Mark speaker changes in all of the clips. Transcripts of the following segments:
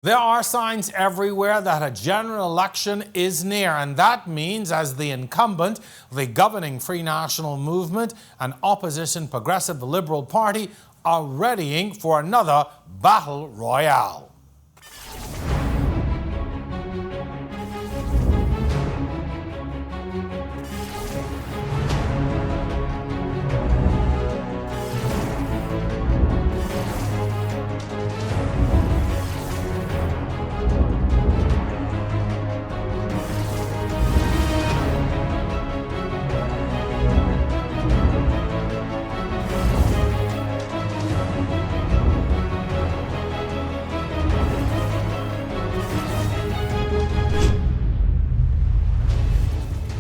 Speaker 1: There are signs everywhere that a general election is near, and that means as the incumbent, the governing Free National Movement and opposition Progressive Liberal Party are readying for another battle royale.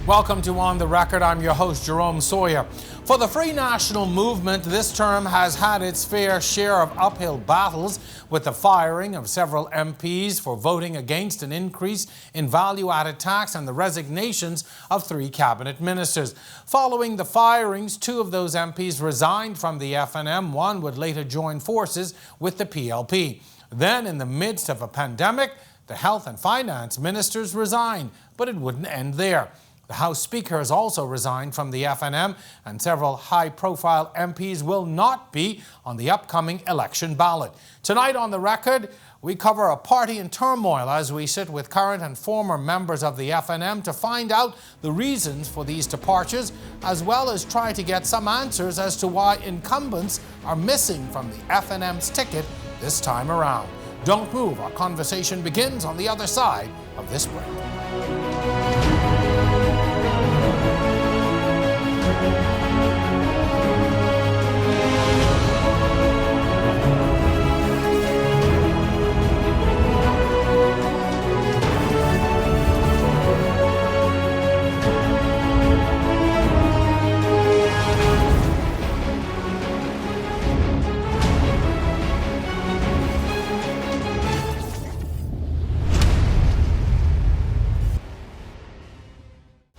Speaker 1: Welcome to On the Record. I'm your host, Jerome Sawyer. For the Free National Movement, this term has had its fair share of uphill battles with the firing of several MPs for voting against an increase in value-added tax and the resignations of 3 cabinet ministers. Following the firings, 2 of those MPs resigned from the FNM. One would later join forces with the PLP. Then, in the midst of a pandemic, the health and finance ministers resigned, but it wouldn't end there. The House Speaker has also resigned from the FNM, and several high-profile MPs will not be on the upcoming election ballot. Tonight on The Record, we cover a party in turmoil as we sit with current and former members of the FNM to find out the reasons for these departures, as well as try to get some answers as to why incumbents are missing from the FNM's ticket this time around. Don't move. Our conversation begins on the other side of this break.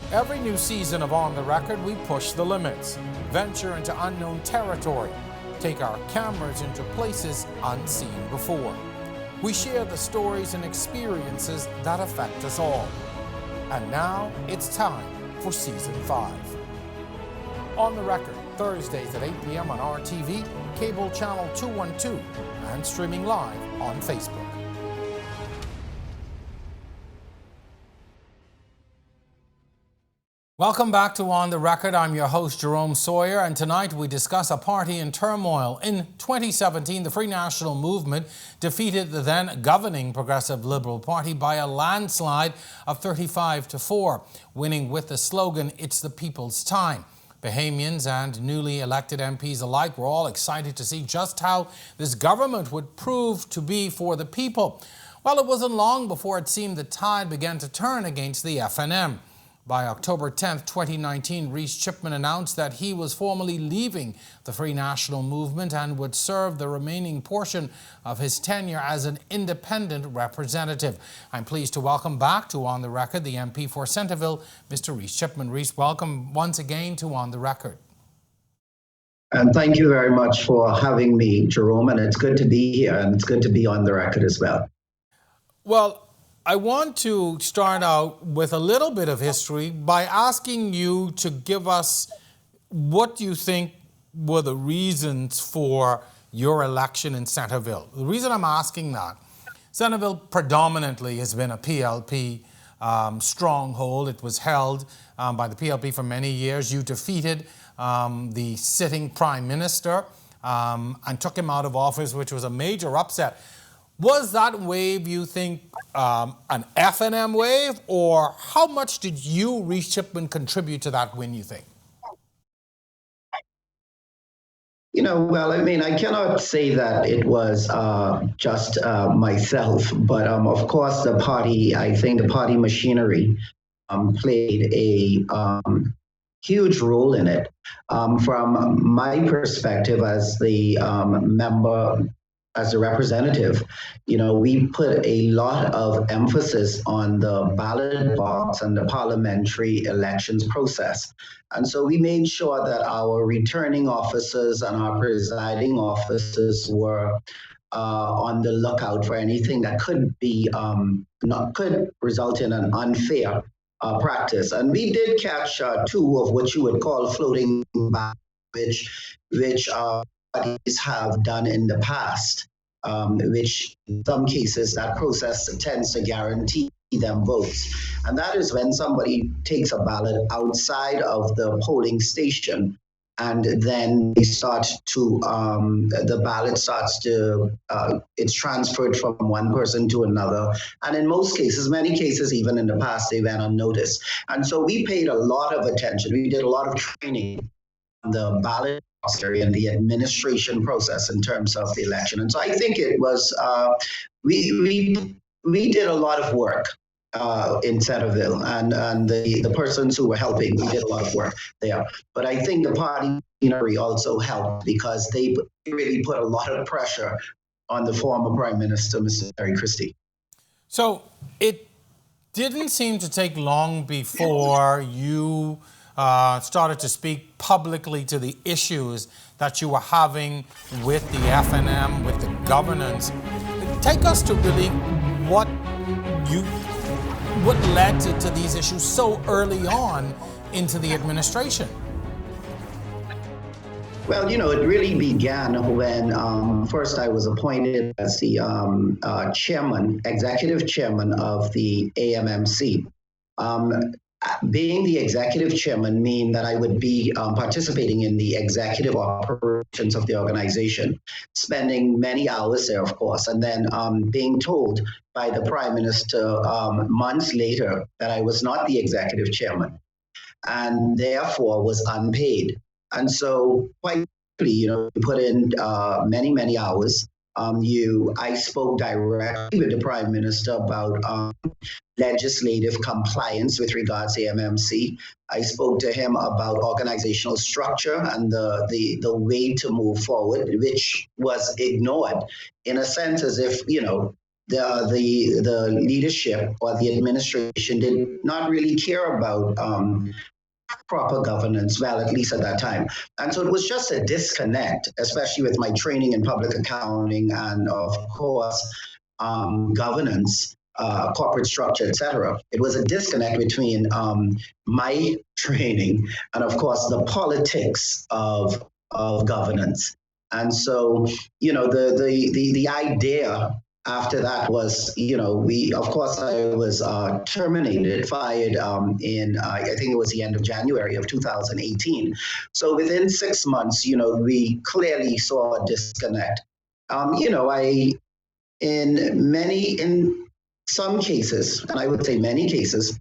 Speaker 1: Every new season of On the Record, we push the limits, venture into unknown territory, take our cameras into places unseen before. We share the stories and experiences that affect us all. And now it's time for Season 5. On the Record, Thursdays at 8 p.m. on RTV, cable channel 212, and streaming live on Facebook. Welcome back to On the Record. I'm your host, Jerome Sawyer, and tonight we discuss a party in turmoil. In 2017, the Free National Movement defeated the then governing Progressive Liberal Party by a landslide of 35-4, winning with the slogan, "It's the people's time." Bahamians and newly elected MPs alike were all excited to see just how this government would prove to be for the people. Well, it wasn't long before it seemed the tide began to turn against the FNM. By October 10, 2019, Reece Chipman announced that he was formally leaving the Free National Movement and would serve the remaining portion of his tenure as an independent representative. I'm pleased to welcome back to On the Record the MP for Centreville, Mr. Reece Chipman. Reece, welcome once again to On the Record.
Speaker 2: And thank you very much for having me, Jerome, and it's good to be here, and it's good to be on the record as well.
Speaker 1: Well, I want to start out with a little bit of history by asking you to give us what you think were the reasons for your election in Centreville. The reason I'm asking that, Centreville predominantly has been a PLP stronghold. It was held by the PLP for many years. You defeated the sitting Prime Minister and took him out of office, which was a major upset. Was that wave, you think, an FNM wave, or how much did you, Reece Chipman, contribute to that win, you think?
Speaker 2: Well, I cannot say that it was just myself, but of course the party, I think the party machinery played a huge role in it. From my perspective as the member, as a representative, we put a lot of emphasis on the ballot box and the parliamentary elections process. And so we made sure that our returning officers and our presiding officers were on the lookout for anything that could be not could result in an unfair practice. And we did catch two of what you would call floating ballots, which parties have done in the past, which in some cases that process tends to guarantee them votes. And that is when somebody takes a ballot outside of the polling station and then they start to the ballot starts to it's transferred from one person to another, and in most cases, many cases, even in the past, they went unnoticed. And so we paid a lot of attention. We did a lot of training on the ballot and the administration process in terms of the election. And so I think it was we did a lot of work in Centerville, and the persons who were helping, we did a lot of work there. But I think the party also helped because they really put a lot of pressure on the former Prime Minister, Mr. Terry Christie.
Speaker 1: So it didn't seem to take long before you started to speak publicly to the issues that you were having with the FNM, with the governance. Take us to really what led to these issues so early on into the administration.
Speaker 2: Well, it really began when first I was appointed as the executive chairman of the AMMC. Being the executive chairman mean that I would be participating in the executive operations of the organization, spending many hours there, of course, and then being told by the Prime Minister months later that I was not the executive chairman and therefore was unpaid. And so quite quickly, you put in many, many hours. I spoke directly with the Prime Minister about legislative compliance with regards to MMC. I spoke to him about organizational structure and the way to move forward, which was ignored in a sense as if, the leadership or the administration did not really care about proper governance, well, at least at that time. And so it was just a disconnect, especially with my training in public accounting and, of course, governance, corporate structure, etc. It was a disconnect between my training and, of course, the politics of governance. And so, the idea after that was, I was fired in, I think it was the end of January of 2018. So within 6 months, we clearly saw a disconnect. In some cases, and I would say many cases,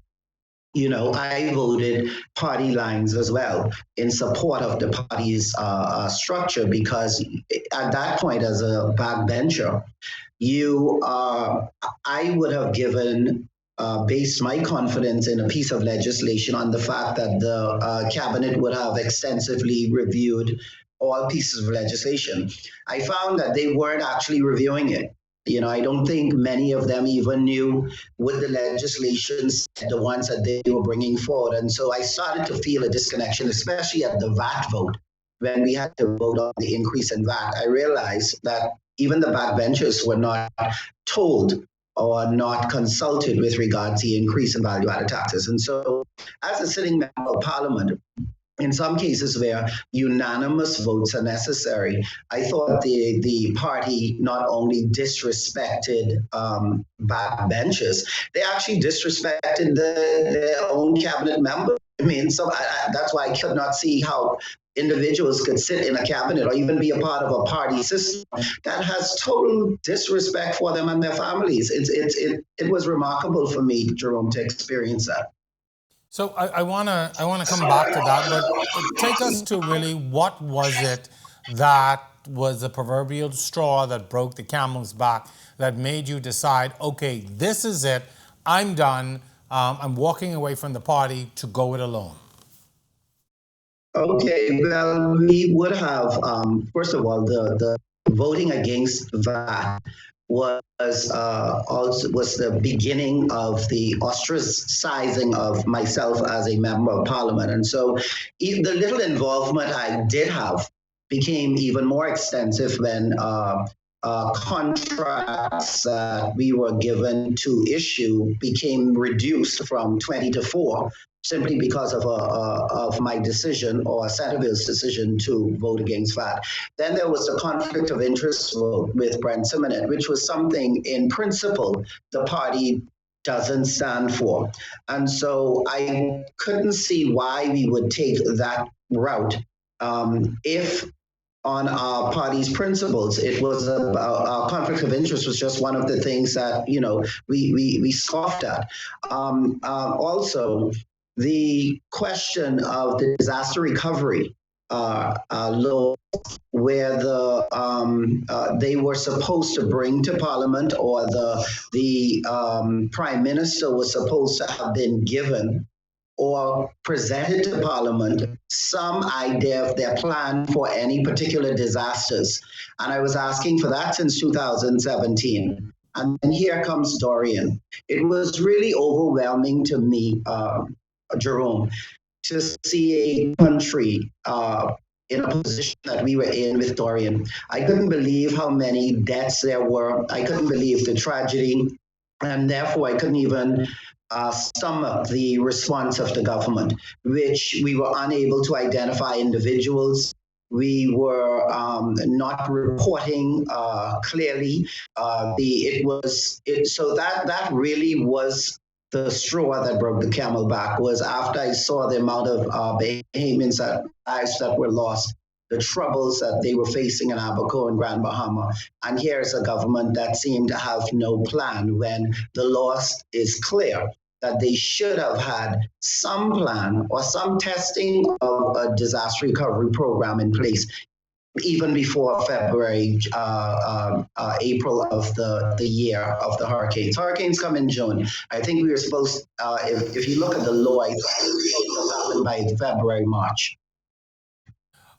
Speaker 2: I voted party lines as well in support of the party's structure, because at that point, as a backbencher, I would have given, based my confidence in a piece of legislation on the fact that the cabinet would have extensively reviewed all pieces of legislation. I found that they weren't actually reviewing it. I don't think many of them even knew what the legislation said, the ones that they were bringing forward. And so I started to feel a disconnection, especially at the VAT vote. When we had to vote on the increase in VAT, I realized that even the backbenchers were not told or not consulted with regard to the increase in value-added taxes. And so as a sitting member of parliament, in some cases where unanimous votes are necessary, I thought the party not only disrespected backbenchers, they actually disrespected their own cabinet members. That's why I could not see how individuals could sit in a cabinet or even be a part of a party system that has total disrespect for them and their families. It was remarkable for me, Jerome, to experience that.
Speaker 1: So I want to come back to that, but take us to really what was it that was the proverbial straw that broke the camel's back that made you decide, okay, this is it, I'm done, I'm walking away from the party to go it alone?
Speaker 2: Okay, well, we would have, first of all, the voting against VAT was the beginning of the ostracizing of myself as a member of parliament. And so the little involvement I did have became even more extensive when contracts that we were given to issue became reduced from 20 to 4 simply because of my decision or Centerville's decision to vote against VAT. Then there was the conflict of interest vote with Brent Simonet, which was something in principle the party doesn't stand for. And so I couldn't see why we would take that route if on our party's principles. It was about our conflict of interest was just one of the things that we scoffed at. Also, the question of the disaster recovery law, where they were supposed to bring to Parliament, or the Prime Minister was supposed to have been given or presented to Parliament some idea of their plan for any particular disasters. And I was asking for that since 2017. And then here comes Dorian. It was really overwhelming to me, Jerome, to see a country in a position that we were in with Dorian. I couldn't believe how many deaths there were. I couldn't believe the tragedy. And therefore, I couldn't even stomach the response of the government, which we were unable to identify individuals. We were not reporting clearly. So that really was the straw that broke the camel back. Was after I saw the amount of Bahamians lives that were lost, the troubles that they were facing in Abaco and Grand Bahama. And here's a government that seemed to have no plan, when the loss is clear that they should have had some plan or some testing of a disaster recovery program in place even before February, April of the year of the hurricanes. Hurricanes come in June. I think we were supposed, if you look at the law, it happened by February, March.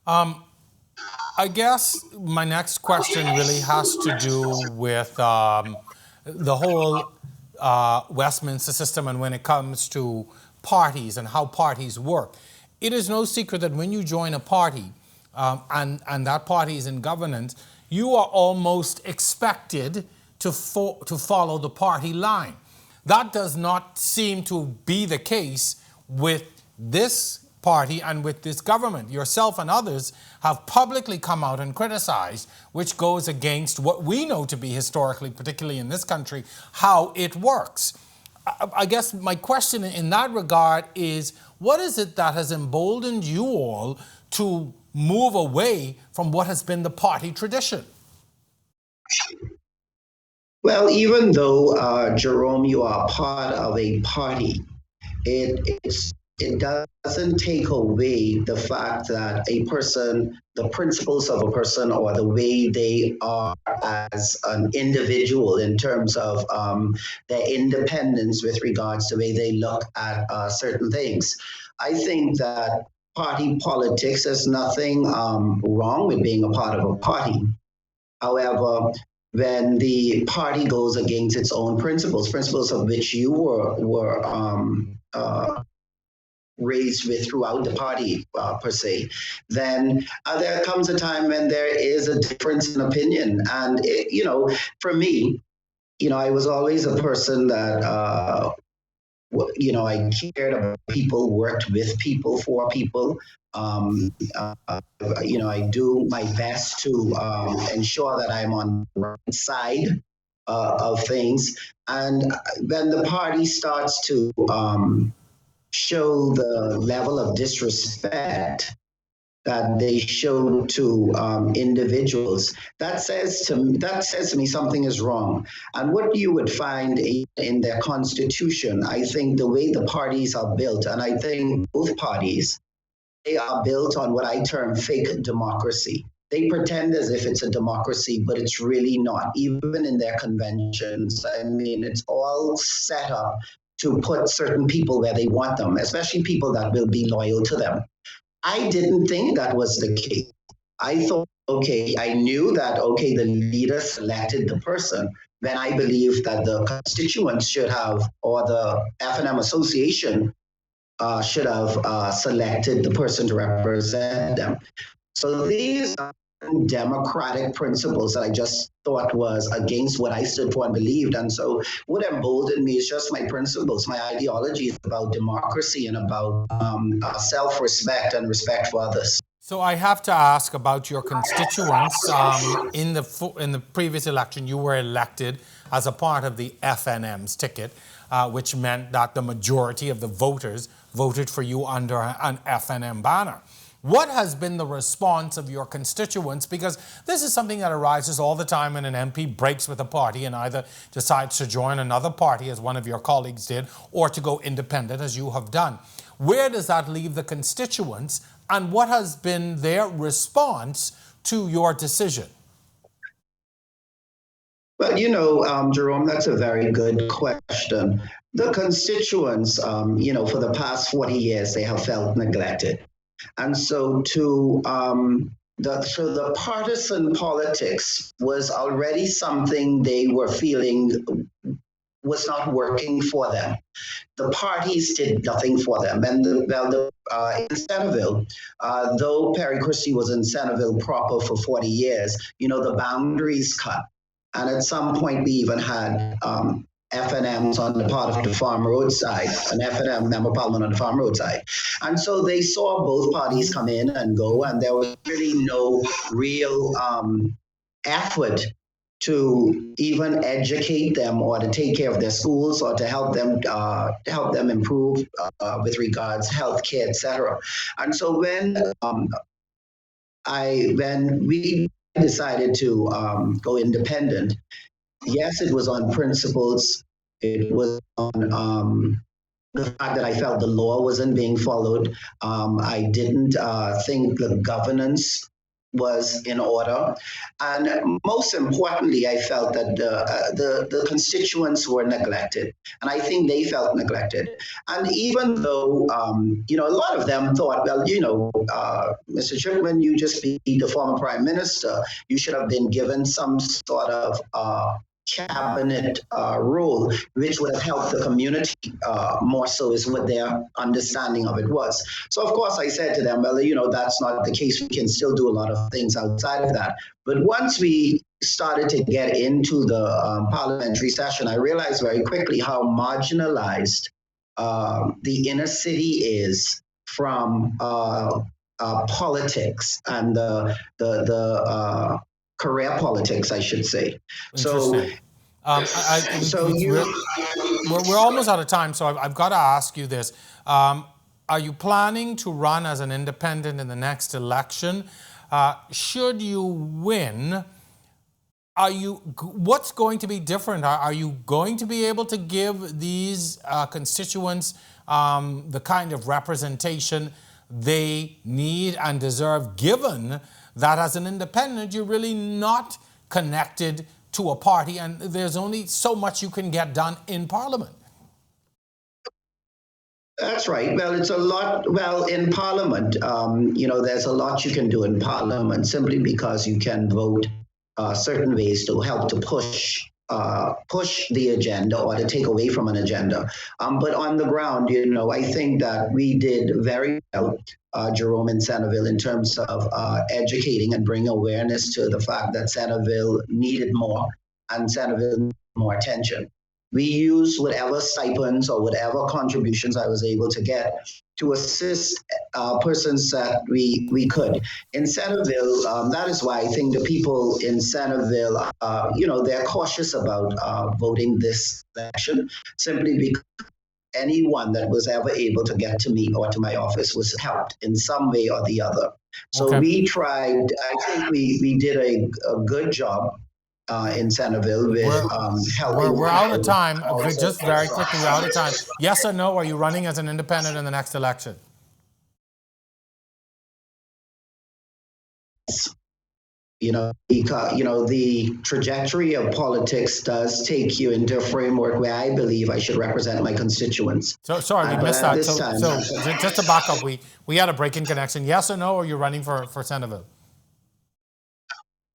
Speaker 1: I guess my next question really has to do with the whole Westminster system, and when it comes to parties and how parties work. It is no secret that when you join a party and that party is in governance, you are almost expected to follow the party line. That does not seem to be the case with this party and with this government. Yourself and others have publicly come out and criticized, which goes against what we know to be historically, particularly in this country, how it works. I guess my question in that regard is, what is it that has emboldened you all to move away from what has been the party tradition?
Speaker 2: Well, even though, Jerome, you are part of a party, it doesn't take away the fact that a person, the principles of a person, or the way they are as an individual in terms of their independence with regards to the way they look at certain things. I think that party politics, there's nothing wrong with being a part of a party. However, when the party goes against its own principles of which you were raised with throughout the party, per se, then there comes a time when there is a difference in opinion. And, for me, I was always a person that, I cared about people, worked with people, for people. I do my best to ensure that I'm on the right side of things. And when the party starts to show the level of disrespect that they show to individuals, that says to me something is wrong. And what you would find in their constitution, I think the way the parties are built, and I think both parties, they are built on what I term fake democracy. They pretend as if it's a democracy, but it's really not. Even in their conventions, I mean, it's all set up to put certain people where they want them, especially people that will be loyal to them. I didn't think that was the case. I thought, I knew that, the leader selected the person, then I believe that the constituents should have, or the F&M Association should have selected the person to represent them. So these are democratic principles that I just thought was against what I stood for and believed. And so what emboldened me is just my principles. My ideology is about democracy and about self-respect and respect for others.
Speaker 1: So I have to ask about your constituents. In the previous election, you were elected as a part of the FNM's ticket, which meant that the majority of the voters voted for you under an FNM banner. What has been the response of your constituents? Because this is something that arises all the time when an MP breaks with a party and either decides to join another party, as one of your colleagues did, or to go independent, as you have done. Where does that leave the constituents, and what has been their response to your decision?
Speaker 2: Well, Jerome, that's a very good question. The constituents, for the past 40 years, they have felt neglected. And so the partisan politics was already something they were feeling was not working for them. The parties did nothing for them. And in Centerville, though Perry Christie was in Centerville proper for 40 years, the boundaries cut. And at some point, we even had FNMs on the part of the Farm Road side, an FNM member parliament on the Farm Road side. And so they saw both parties come in and go, and there was really no real effort to even educate them or to take care of their schools or to help them improve with regards to healthcare, etc. And so when we decided to go independent, yes, it was on principles. It was on the fact that I felt the law wasn't being followed. I didn't think the governance was in order. And most importantly, I felt that the constituents were neglected. And I think they felt neglected. And even though, a lot of them thought, well, Mr. Chipman, you just be the former prime minister. You should have been given some sort of cabinet role, which would have helped the community more so is what their understanding of it was. So of course I said to them, well, that's not the case. We can still do a lot of things outside of that. But once we started to get into the parliamentary session, I realized very quickly how marginalized the inner city is from politics and the career politics, I should say. So,
Speaker 1: we're almost out of time, so I've got to ask you this. Are you planning to run as an independent in the next election? Should you win, what's going to be different? Are you going to be able to give these constituents the kind of representation they need and deserve, given that as an independent, you're really not connected to a party and there's only so much you can get done in Parliament?
Speaker 2: That's right. Well, it's a lot. Well, in Parliament, there's a lot you can do in Parliament simply because you can vote certain ways to help to push the agenda or to take away from an agenda. But on the ground, I think that we did very well, Jerome, in Centerville, in terms of educating and bringing awareness to the fact that Centerville needed more and Centerville needed more attention. We used whatever stipends or whatever contributions I was able to get to assist persons that we could. In Centerville, that is why I think the people in Centerville, they're cautious about voting this election, simply because anyone that was ever able to get to me or to my office was helped in some way or the other. So okay. We tried, I think we did a good job in Centerville with helping.
Speaker 1: We're out of time. Just very quickly, we're out of time. Yes or no, are you running as an independent in the next election?
Speaker 2: Because, the trajectory of politics does take you into a framework where I believe I should represent my constituents.
Speaker 1: So sorry, we missed that. So just to back up, we had a break in connection. Yes or no, or you're running for Centerville?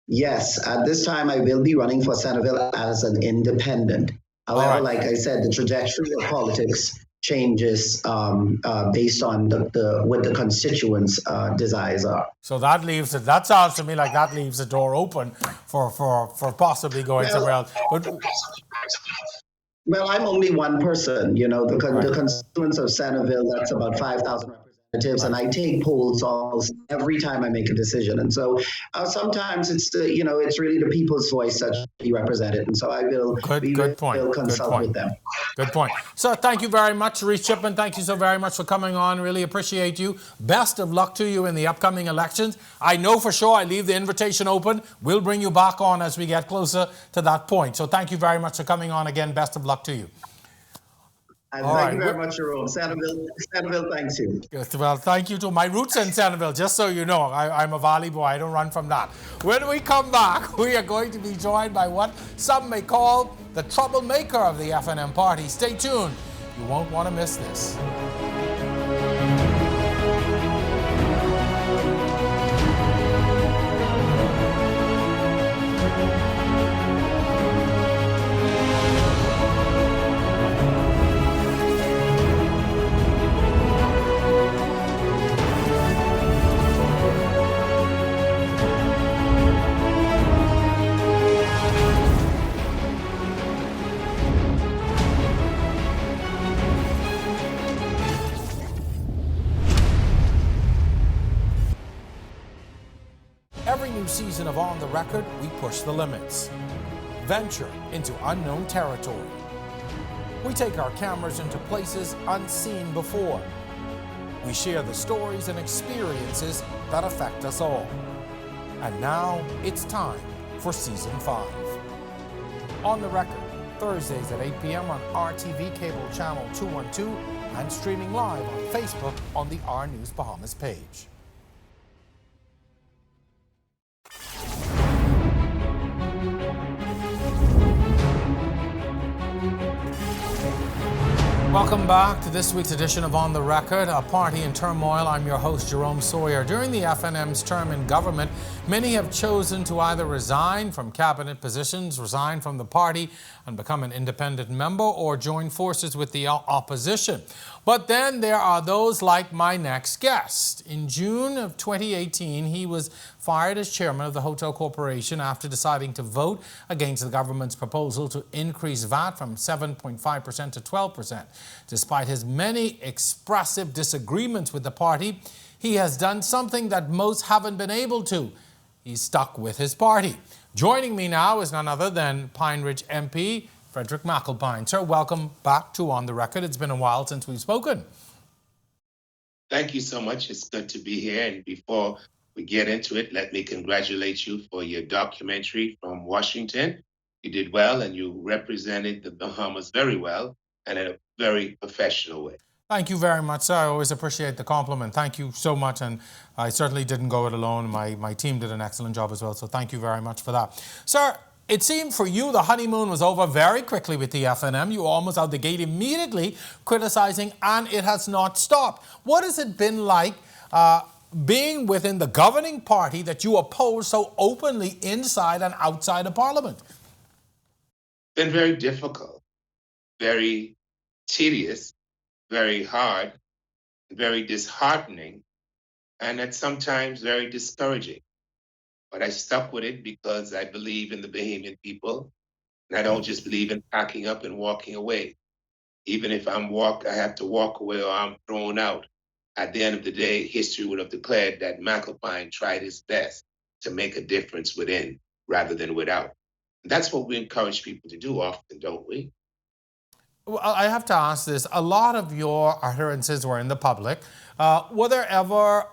Speaker 2: Yes, at this time I will be running for Centerville as an independent. However, like I said, the trajectory of politics changes based on the what the constituents' desires are.
Speaker 1: So that leaves it. That sounds to me like that leaves the door open for possibly going
Speaker 2: Well,
Speaker 1: somewhere else. But
Speaker 2: well, I'm only one person. You know,
Speaker 1: right,
Speaker 2: the constituents of Centerville, that's about 5,000 representatives, and
Speaker 1: right.
Speaker 2: I take polls almost every time I make a decision. And so sometimes it's it's really the people's voice that should be represented. And so
Speaker 1: Good,
Speaker 2: we
Speaker 1: good point.
Speaker 2: will
Speaker 1: Good
Speaker 2: consult
Speaker 1: point.
Speaker 2: with them.
Speaker 1: Good point. So thank you very much, Reece Chipman. Thank you so very much for coming on. Really appreciate you. Best of luck to you in the upcoming elections. I know for sure I leave the invitation open. We'll bring you back on as we get closer to that point. So thank you very much for coming on again. Best of luck to you.
Speaker 2: And
Speaker 1: All
Speaker 2: thank you
Speaker 1: right.
Speaker 2: very much, Jerome. Centerville thanks you.
Speaker 1: Yes, well, thank you to my roots in Centerville, just so you know. I'm a Valley boy. I don't run from that. When we come back, we are going to be joined by what some may call the troublemaker of the FNM party. Stay tuned. You won't want to miss this. Every new season of On the Record, we push the limits, venture into unknown territory. We take our cameras into places unseen before. We share the stories and experiences that affect us all. And now it's time for Season 5. On the Record, Thursdays at 8 p.m. on RTV Cable Channel 212 and streaming live on Facebook on the R News Bahamas page. Welcome back to this week's edition of On the Record, a party in turmoil. I'm your host, Jerome Sawyer. During the FNM's term in government, many have chosen to either resign from cabinet positions, resign from the party and become an independent member, or join forces with the opposition. But then there are those like my next guest. In June of 2018, he was fired as chairman of the Hotel Corporation after deciding to vote against the government's proposal to increase VAT from 7.5% to 12%. Despite his many expressive disagreements with the party, he has done something that most haven't been able to. He's stuck with his party. Joining me now is none other than Pine Ridge MP, Frederick McAlpine. Sir, welcome back to On the Record. It's been a while since we've spoken.
Speaker 3: Thank you so much. It's good to be here. And before we get into it, let me congratulate you for your documentary from Washington. You did well and you represented the Bahamas very well and in a very professional way.
Speaker 1: Thank you very much, sir. I always appreciate the compliment. Thank you so much. And I certainly didn't go it alone. My team did an excellent job as well. So thank you very much for that. Sir, it seemed for you the honeymoon was over very quickly with the FNM. You were almost out the gate immediately criticizing, and it has not stopped. What has it been like being within the governing party that you oppose so openly inside and outside of Parliament?
Speaker 3: It's been very difficult, very tedious, very hard, very disheartening, and at sometimes very discouraging. But I stuck with it because I believe in the Bahamian people, and I don't just believe in packing up and walking away. Even if I have to walk away or I'm thrown out. At the end of the day, history would have declared that McAlpine tried his best to make a difference within rather than without. And that's what we encourage people to do often, don't we?
Speaker 1: Well, I have to ask this. A lot of your utterances were in the public. Were there ever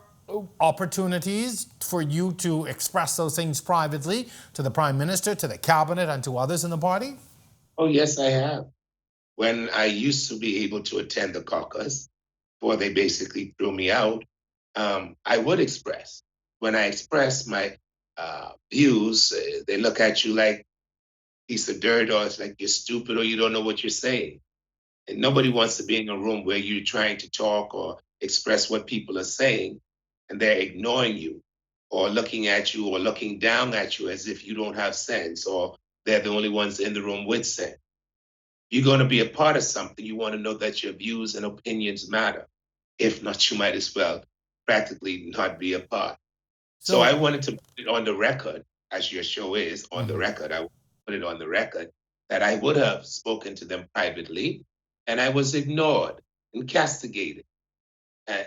Speaker 1: opportunities for you to express those things privately to the Prime Minister, to the Cabinet, and to others in the party?
Speaker 3: Oh, yes, I have. When I used to be able to attend the caucus, before they basically threw me out, I would express. When I express my views, they look at you like a piece of dirt, or it's like you're stupid or you don't know what you're saying. And nobody wants to be in a room where you're trying to talk or express what people are saying, and they're ignoring you or looking at you or looking down at you as if you don't have sense or they're the only ones in the room with sense. You're going to be a part of something. You want to know that your views and opinions matter. If not, you might as well practically not be a part. So I
Speaker 1: So,
Speaker 3: wanted to put it on the record, as your show is on the
Speaker 1: mhm.
Speaker 3: record. I put it on the record that I would have spoken to them privately, and I was ignored and castigated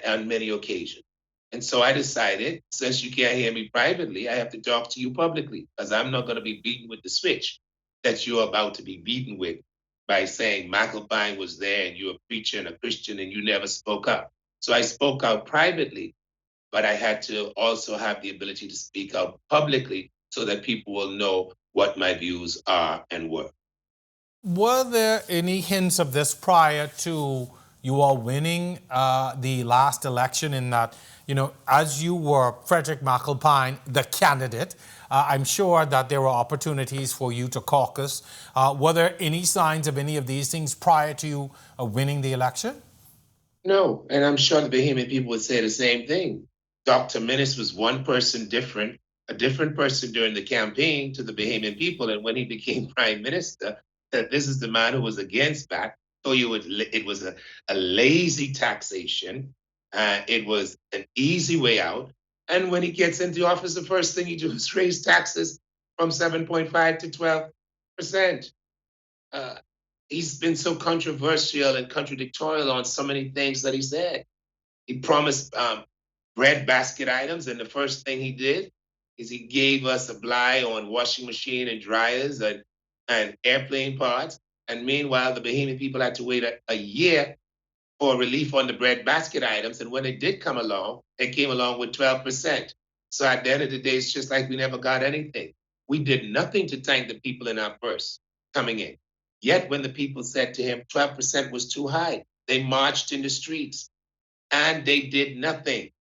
Speaker 3: on many occasions. And so I decided, since you can't hear me privately, I have to talk to you publicly because I'm not going to be beaten with the switch that you're about to be beaten with by saying McAlpine was there and you're a preacher and a Christian and you never spoke up. So I spoke out privately, but I had to also have the ability to speak out publicly so that people will know what my views are and were.
Speaker 1: Were there any hints of this prior to you all winning the last election? In that, as you were Frederick McAlpine, the candidate, I'm sure that there were opportunities for you to caucus. Were there any signs of any of these things prior to you winning the election?
Speaker 3: No, and I'm sure the Bahamian people would say the same thing. Dr. Minnis was one person different, a different person during the campaign to the Bahamian people. And when he became prime minister, that this is the man who was against that. So it was a lazy taxation. It was an easy way out. And when he gets into office, the first thing he does is raise taxes from 7.5 to 12%. Uh, he's been so controversial and contradictorial on so many things that he said. He promised bread basket items, and the first thing he did is he gave us a blight on washing machine and dryers and airplane parts. And meanwhile, the Bahamian people had to wait a year for relief on the bread basket items. And when it did come along, it came along with 12%. So at the end of the day, it's just like we never got anything. We did nothing to thank the people in our purse coming in. Yet when the people said to him 12% was too high, they marched in the streets and they did nothing.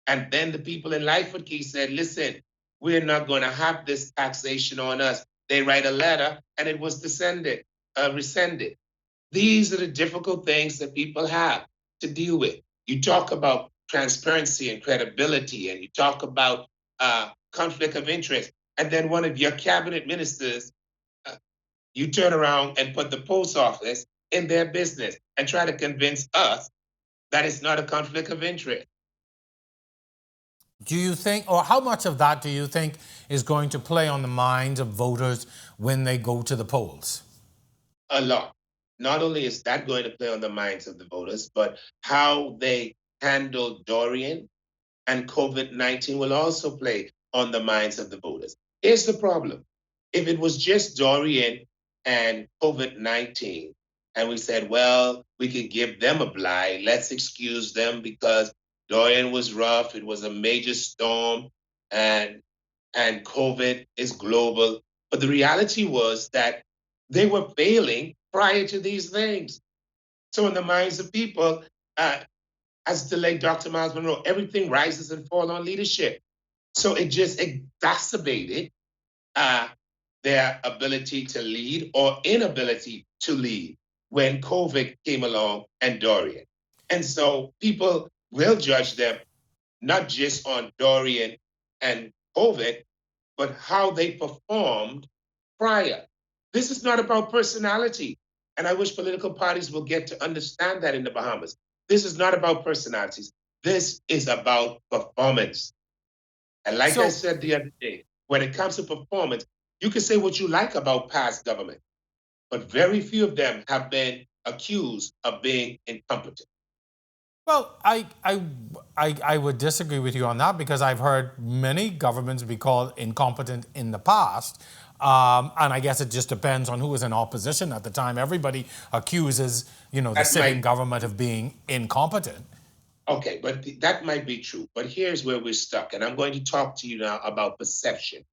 Speaker 3: And then the people in Lightfoot Key said, listen, we're not going to have this taxation on us. They write a letter and it was rescinded. These are the difficult things that people have to deal with. You talk about transparency and credibility, and you talk about conflict of interest. And then one of your cabinet ministers, you turn around and put the post office in their business and try to convince us that it's not a conflict of interest.
Speaker 1: Do you think, or how much of that do you think is going to play on the minds of voters when they go to the polls?
Speaker 3: A lot. Not only is that going to play on the minds of the voters, but how they handle Dorian and COVID-19 will also play on the minds of the voters. Here's the problem. If it was just Dorian and COVID-19, and we said, well, we could give them a blight, let's excuse them because Dorian was rough, it was a major storm, and COVID is global. But the reality was that they were failing prior to these things. So in the minds of people, as the late Dr. Miles Monroe, everything rises and falls on leadership. So it just exacerbated their ability to lead or inability to lead when COVID came along and Dorian. And so people will judge them not just on Dorian and COVID, but how they performed prior. This is not about personality. And I wish political parties will get to understand that in the Bahamas. This is not about personalities. This is about performance. And like I said the other day, when it comes to performance, you can say what you like about past government, but very few of them have been accused of being incompetent.
Speaker 1: Well, I would disagree with you on that because I've heard many governments be called incompetent in the past. And I guess it just depends on who is in opposition at the time. Everybody accuses, the sitting government of being incompetent.
Speaker 3: Okay, but that might be true. But here's where we're stuck. And I'm going to talk to you now about perception.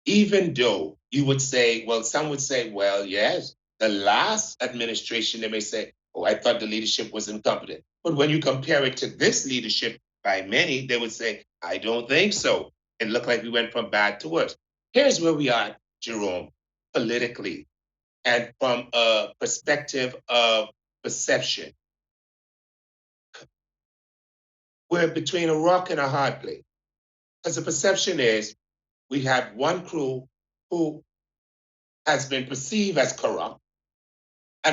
Speaker 3: Even though you would say, well, some would say, well, yes, the last administration, they may say, oh, I thought the leadership was incompetent. But when you compare it to this leadership by many, they would say, I don't think so. It looked like we went from bad to worse. Here's where we are, Jerome, politically, and from a perspective of perception. We're between a rock and a hard place. Because the perception is we have one crew who has been perceived as corrupt,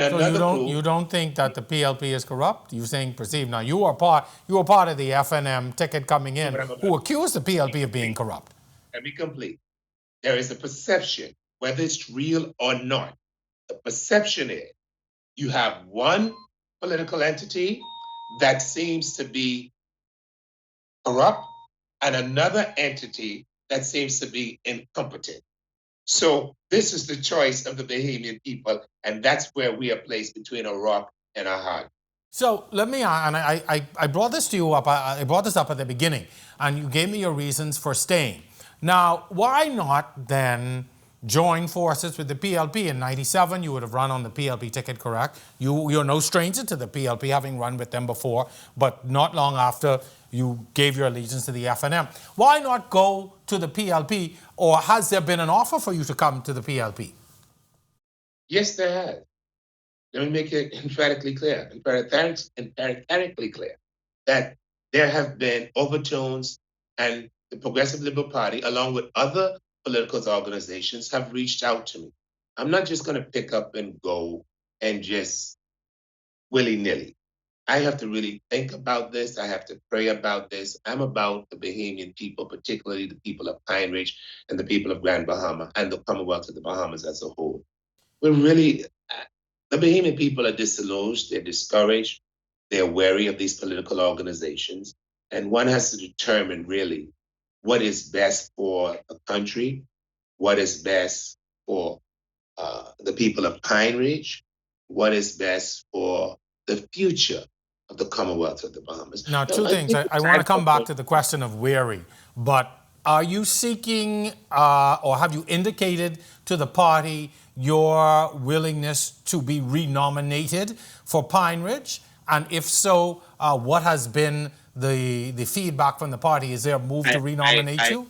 Speaker 3: And
Speaker 1: So you
Speaker 3: another
Speaker 1: don't
Speaker 3: group,
Speaker 1: you don't think that the PLP is corrupt? You're saying perceived. Now you were part of the FNM ticket coming in
Speaker 3: what I'm about
Speaker 1: who
Speaker 3: to
Speaker 1: accused the PLP of being
Speaker 3: complete.
Speaker 1: corrupt.
Speaker 3: Let me complete. There is a perception, whether it's real or not. The perception is you have one political entity that seems to be corrupt and another entity that seems to be incompetent. So this is the choice of the Bahamian people, and that's where we are placed between a rock and a hard.
Speaker 1: So let me, and I brought this to you up, I brought this up at the beginning, and you gave me your reasons for staying. Now, why not then join forces with the PLP? In '97, you would have run on the PLP ticket, correct? You're no stranger to the PLP, having run with them before, but not long after you gave your allegiance to the FNM. Why not go to the PLP, or has there been an offer for you to come to the PLP?
Speaker 3: Yes, there has. Let me make it emphatically clear, emphatically clear, that there have been overtones, and the Progressive Liberal Party, along with other political organizations, have reached out to me. I'm not just going to pick up and go and just willy-nilly. I have to really think about this. I have to pray about this. I'm about the Bahamian people, particularly the people of Pine Ridge and the people of Grand Bahama and the Commonwealth of the Bahamas as a whole. We're really, the Bahamian people are disillusioned, they're discouraged, they're wary of these political organizations. And one has to determine really what is best for the country, what is best for the people of Pine Ridge, what is best for the future of the Commonwealth of the Bahamas.
Speaker 1: Now,
Speaker 3: No,
Speaker 1: two
Speaker 3: I
Speaker 1: things.
Speaker 3: think
Speaker 1: I
Speaker 3: the
Speaker 1: want to
Speaker 3: time
Speaker 1: come back
Speaker 3: for
Speaker 1: to the question of weary, but are you seeking or have you indicated to the party your willingness to be renominated for Pine Ridge? And if so, what has been the feedback from the party? Is there a move to renominate you?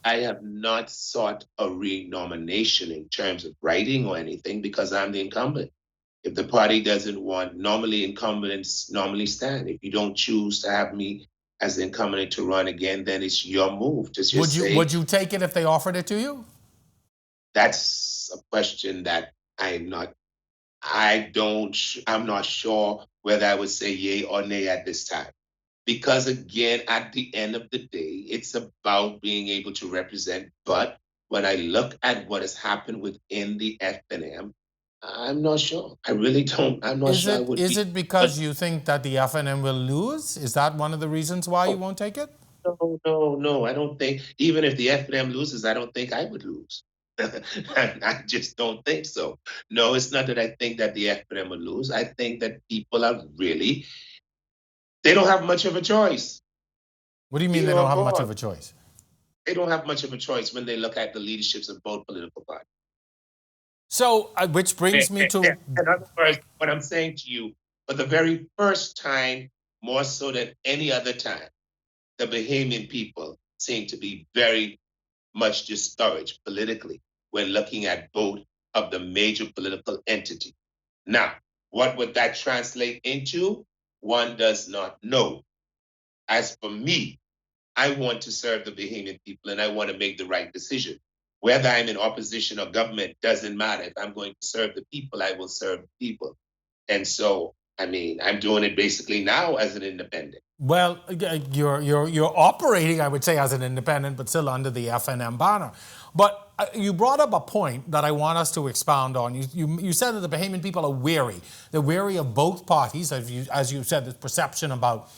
Speaker 3: I have not sought a renomination in terms of writing or anything because I'm the incumbent. If the party doesn't want, normally incumbents normally stand. If you don't choose to have me as the incumbent to run again, then it's your move.
Speaker 1: Would
Speaker 3: Just
Speaker 1: you
Speaker 3: say
Speaker 1: would you take it if they offered it to you?
Speaker 3: that's a question that I'm not. I'm not sure whether I would say yay or nay at this time. Because again, at the end of the day, it's about being able to represent. But when I look at what has happened within the FNM, I'm not sure. I really don't. I'm not
Speaker 1: Is
Speaker 3: sure I
Speaker 1: it
Speaker 3: would
Speaker 1: is
Speaker 3: be.
Speaker 1: it
Speaker 3: But
Speaker 1: because you think that the FNM will lose? Is that one of the reasons why you
Speaker 3: no,
Speaker 1: won't take it?
Speaker 3: no. I don't think, even if the FNM loses, I don't think I would lose. I just don't think so. No, it's not that I think that the FNM would lose. I think that people are really, they don't have much of a choice,
Speaker 1: What do you mean they
Speaker 3: either
Speaker 1: don't
Speaker 3: or
Speaker 1: have much of
Speaker 3: both.
Speaker 1: a choice?
Speaker 3: They don't have much of a choice when they look at the leaderships of both political parties.
Speaker 1: So, which brings me to
Speaker 3: In other words, what I'm saying to you, for the very first time, more so than any other time, the Bahamian people seem to be very much discouraged politically when looking at both of the major political entities. Now, what would that translate into? One does not know. As for me, I want to serve the Bahamian people and I want to make the right decision. Whether I'm in opposition or government doesn't matter. If I'm going to serve the people, I will serve the people. And so, I mean, I'm doing it basically now as an independent.
Speaker 1: well, you're operating, I would say, as an independent, but still under the FNM banner. But you brought up a point that I want us to expound on. You said that the Bahamian people are weary. They're weary of both parties, as you said, this perception about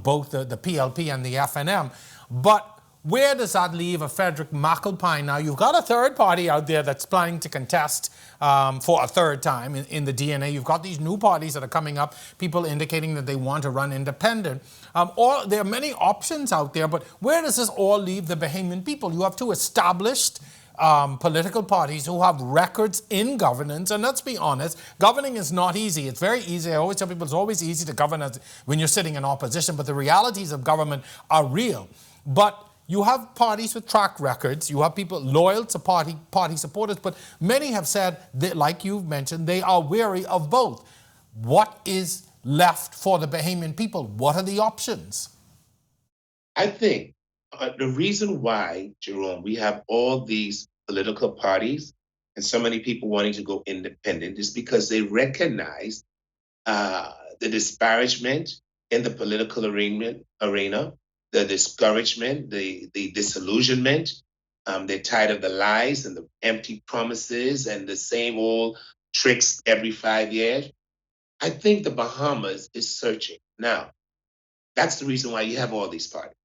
Speaker 1: both the PLP and the FNM. But where does that leave a Frederick McAlpine? Now, you've got a third party out there that's planning to contest for a third time in the DNA. You've got these new parties that are coming up, people indicating that they want to run independent. There are many options out there, but where does this all leave the Bahamian people? You have two established political parties who have records in governance, and let's be honest, governing is not easy. It's very easy. I always tell people it's always easy to govern when you're sitting in opposition, but the realities of government are real. But you have parties with track records. You have people loyal to party supporters, but many have said that, like you've mentioned, they are wary of both. What is left for the Bahamian people? What are the options?
Speaker 3: I think the reason why, Jerome, we have all these political parties and so many people wanting to go independent is because they recognize the disparagement in the political arena, the discouragement, the disillusionment. They're tired of the lies and the empty promises and the same old tricks every 5 years. I think the Bahamas is searching. Now, that's the reason why you have all these parties.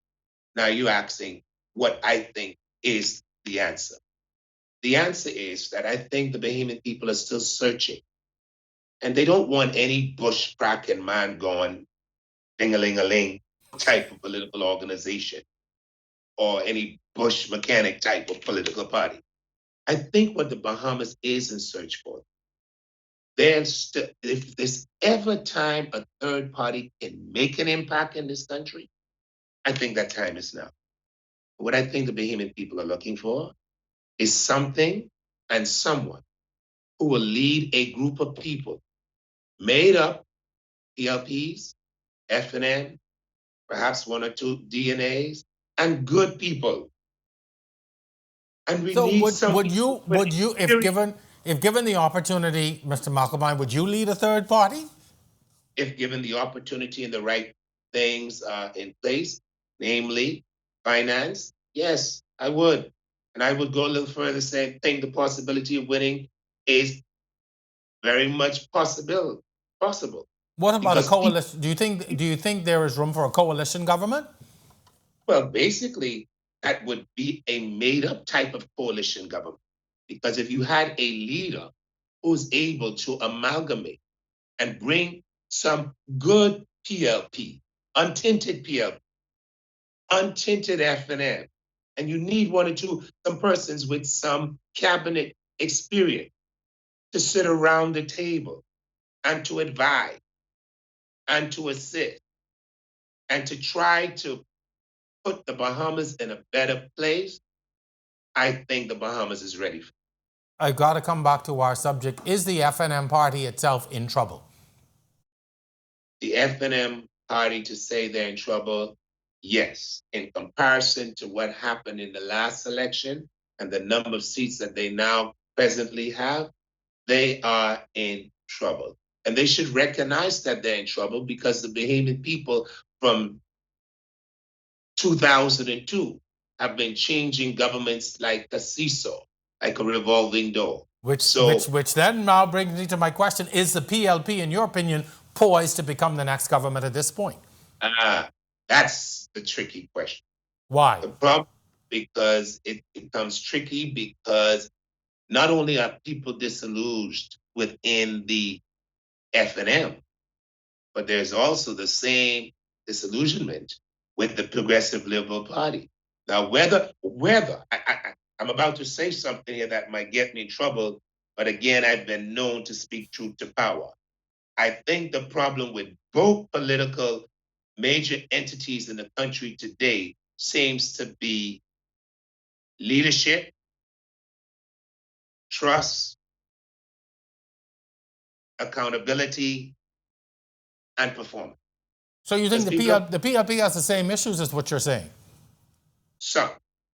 Speaker 3: Now you're asking what I think is the answer. The answer is that I think the Bahamian people are still searching, and they don't want any bush cracking man going ding-a-ling-a-ling type of political organization or any bush mechanic type of political party. I think what the Bahamas is in search for, if there's ever time a third party can make an impact in this country, I think that time is now. What I think the Bahamian people are looking for is something and someone who will lead a group of people made up PLPs, FNM, perhaps one or two DNAs, and good people. And we
Speaker 1: So
Speaker 3: need
Speaker 1: would
Speaker 3: some
Speaker 1: would
Speaker 3: people
Speaker 1: you
Speaker 3: with
Speaker 1: would you
Speaker 3: experience.
Speaker 1: if given the opportunity, Mr. McElvine, would you lead a third party?
Speaker 3: If given the opportunity and the right things in place, namely finance, yes, I would. And I would go a little further, saying, think the possibility of winning is very much possible
Speaker 1: What about a
Speaker 3: because people,
Speaker 1: coalition? Do you think there is room for a coalition government?
Speaker 3: well, basically, that would be a made up type of coalition government. Because if you had a leader who's able to amalgamate and bring some good PLP, untinted PLP, untinted FNM, and you need one or two, some persons with some cabinet experience to sit around the table and to advise and to assist and to try to put the Bahamas in a better place, I think the Bahamas is ready for.
Speaker 1: I've got to come back to our subject. Is the FNM party itself in trouble?
Speaker 3: The FNM party to say they're in trouble, yes. In comparison to what happened in the last election and the number of seats that they now presently have, they are in trouble. And they should recognize that they're in trouble because the Bahamian people from 2002 have been changing governments like a seesaw, like a revolving door.
Speaker 1: Which which
Speaker 3: So
Speaker 1: which then now brings me to my question: is the PLP, in your opinion, poised to become the next government at this point?
Speaker 3: that's the tricky question.
Speaker 1: Why?
Speaker 3: The problem, because it becomes tricky because not only are people disillusioned within the FNM, but there's also the same disillusionment with the Progressive Liberal Party. Now, I'm about to say something here that might get me in trouble, but again, I've been known to speak truth to power. I think the problem with both political major entities in the country today seems to be leadership, trust, accountability, and performance.
Speaker 1: So you think
Speaker 3: Because people are
Speaker 1: the PLP has the same issues as what you're saying?
Speaker 3: some,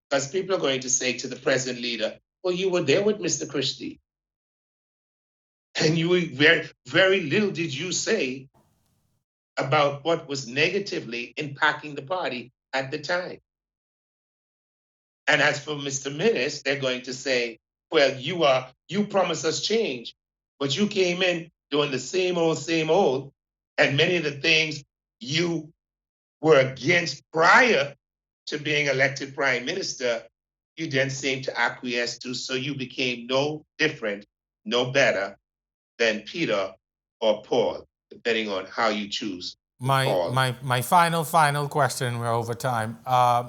Speaker 3: because people are going to say to the present leader, "Well, you were there with Mr. Christie, and very little did you say about what was negatively impacting the party at the time." And as for Mr. Minnis, they're going to say, "Well, you promised us change, but you came in doing the same old, and many of the things you were against prior to being elected prime minister, you then seem to acquiesce to, so you became no different, no better than Peter or Paul, depending on how you choose to
Speaker 1: My
Speaker 3: call."
Speaker 1: my my final question. We're over time.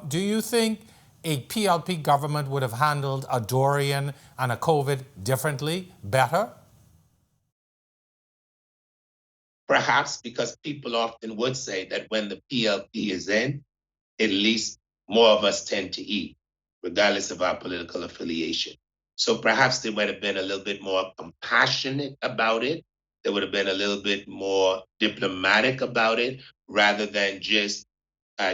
Speaker 1: Do you think a PLP government would have handled a Dorian and a COVID differently, better?
Speaker 3: Perhaps because people often would say that when the PLP is in, at least more of us tend to eat, regardless of our political affiliation. So perhaps they might have been a little bit more compassionate about it. They would have been a little bit more diplomatic about it, rather than just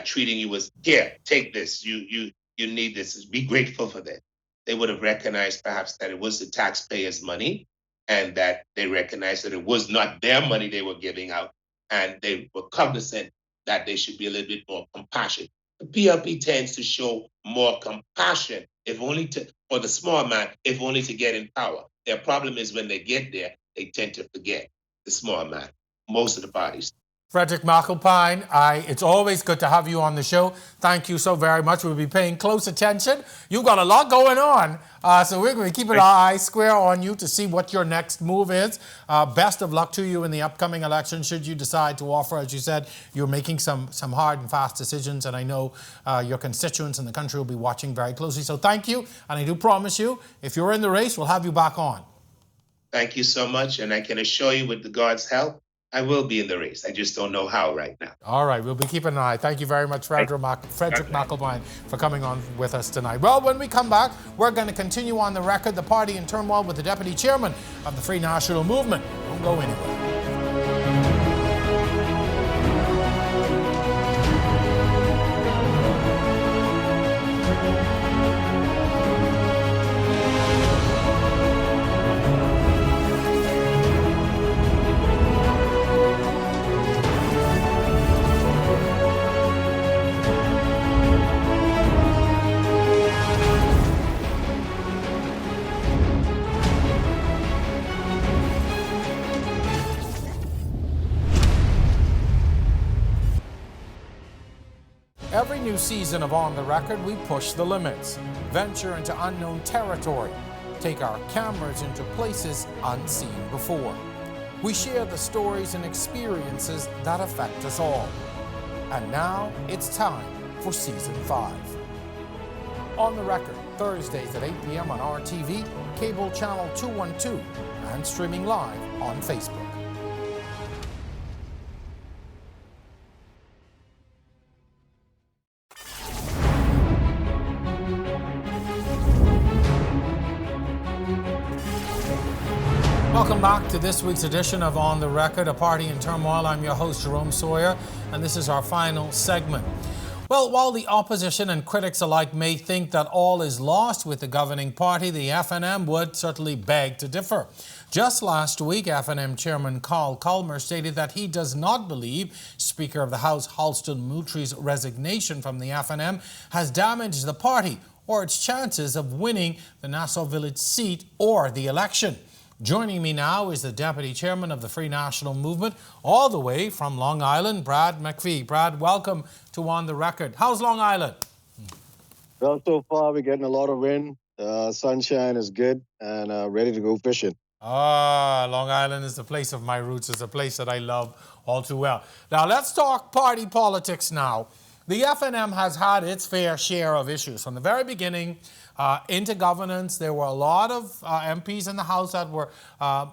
Speaker 3: treating you as, here, take this. You need this. Be grateful for that. they would have recognized perhaps that it was the taxpayers' money and that they recognized that it was not their money they were giving out. And they were cognizant that they should be a little bit more compassionate. The PLP tends to show more compassion, if only to, for the small man, if only to get in power. Their problem is when they get there, they tend to forget the small man, most of the parties.
Speaker 1: Frederick McAlpine, it's always good to have you on the show. Thank you so very much. We'll be paying close attention. You've got a lot going on, so we're going to keep our eyes square on you to see what your next move is. Best of luck to you in the upcoming election. Should you decide to offer, as you said, you're making some hard and fast decisions, and I know your constituents in the country will be watching very closely. So thank you, and I do promise you, if you're in the race, we'll have you back on.
Speaker 3: Thank you so much, and I can assure you, with the God's help, I will be in the race. I just don't know how right now.
Speaker 1: All right, we'll be keeping an eye. Thank you very much, Frederick McAlpine, for coming on with us tonight. Well, when we come back, we're going to continue on the record, the party in turmoil, with the deputy chairman of the Free National Movement. Don't go anywhere. Every new season of On the Record, we push the limits, venture into unknown territory, take our cameras into places unseen before. We share the stories and experiences that affect us all. And now it's time for Season 5. On the Record, Thursdays at 8 p.m. on RTV, cable channel 212, and streaming live on Facebook. Welcome back to this week's edition of On the Record, a party in turmoil. I'm your host, Jerome Sawyer, and this is our final segment. Well, while the opposition and critics alike may think that all is lost with the governing party, the FNM would certainly beg to differ. Just last week, FNM Chairman Carl Culmer stated that he does not believe Speaker of the House Halston Moultrie's resignation from the FNM has damaged the party or its chances of winning the Nassau Village seat or the election. Joining me now is the Deputy Chairman of the Free National Movement, all the way from Long Island, Brad McPhee. Brad, welcome to On the Record. How's Long Island?
Speaker 4: Well, so far we're getting a lot of wind. Sunshine is good and ready to go fishing.
Speaker 1: Long Island is the place of my roots. It's a place that I love all too well. Now, let's talk party politics now. The FNM has had its fair share of issues. From the very beginning, into governance, there were a lot of MPs in the House that were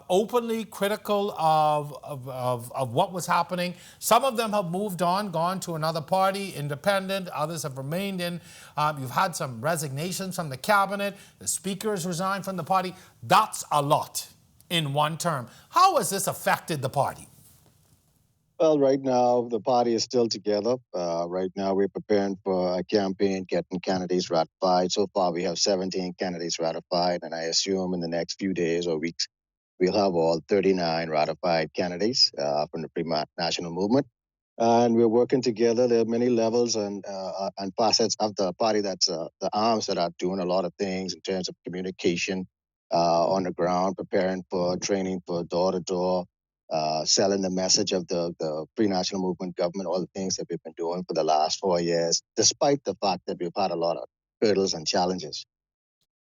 Speaker 1: openly critical of what was happening. Some of them have moved on, gone to another party, independent. Others have remained in. You've had some resignations from the cabinet. The speaker has resigned from the party. That's a lot in one term. How has this affected the party?
Speaker 4: Well, right now, the party is still together. Right now, we're preparing for a campaign, getting candidates ratified. So far, we have 17 candidates ratified, and I assume in the next few days or weeks, we'll have all 39 ratified candidates from the Free National Movement. And we're working together. There are many levels and facets of the party. That's the arms that are doing a lot of things in terms of communication on the ground, preparing for training for door-to-door, selling the message of the Free National Movement government, all the things that we've been doing for the last 4 years, despite the fact that we've had a lot of hurdles and challenges.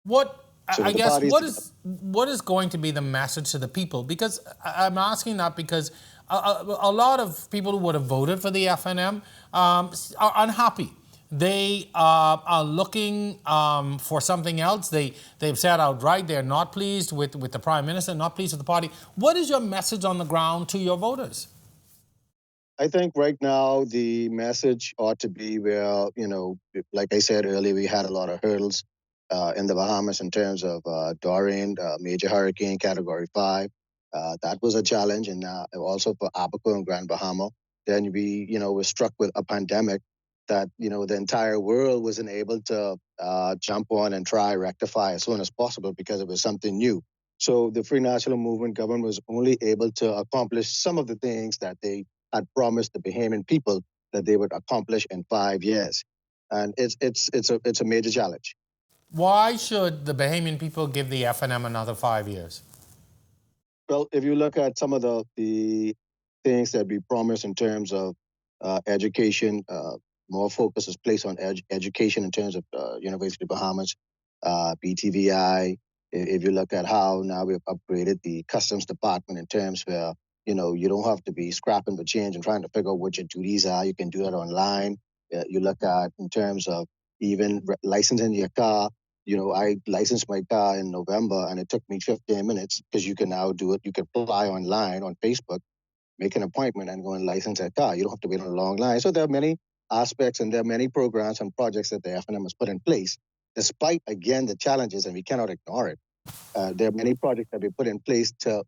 Speaker 1: What is going to be the message to the people? Because I'm asking that because a lot of people who would have voted for the FNM are unhappy. They are looking for something else. They've said outright they're not pleased with the Prime Minister, not pleased with the party. What is your message on the ground to your voters?
Speaker 4: I think right now the message ought to be where, like I said earlier, we had a lot of hurdles in the Bahamas in terms of Dorian, major hurricane, Category 5. That was a challenge, and also for Abaco and Grand Bahama. Then we were struck with a pandemic that, the entire world wasn't able to jump on and try rectify as soon as possible because it was something new. So the Free National Movement government was only able to accomplish some of the things that they had promised the Bahamian people that they would accomplish in 5 years, and it's a major challenge.
Speaker 1: Why should the Bahamian people give the FNM another 5 years?
Speaker 4: Well, if you look at some of the things that we promised in terms of education, more focus is placed on education in terms of University of Bahamas, BTVI. If you look at how now we've upgraded the customs department in terms where you don't have to be scrapping for change and trying to figure out what your duties are. You can do that online. You look at in terms of even licensing your car. I licensed my car in November and it took me 15 minutes because you can now do it. You can apply online on Facebook, make an appointment and go and license a car. You don't have to wait on a long line. So there are many aspects and there are many programs and projects that the FNM has put in place, despite, again, the challenges, and we cannot ignore it. There are many projects that we put in place to,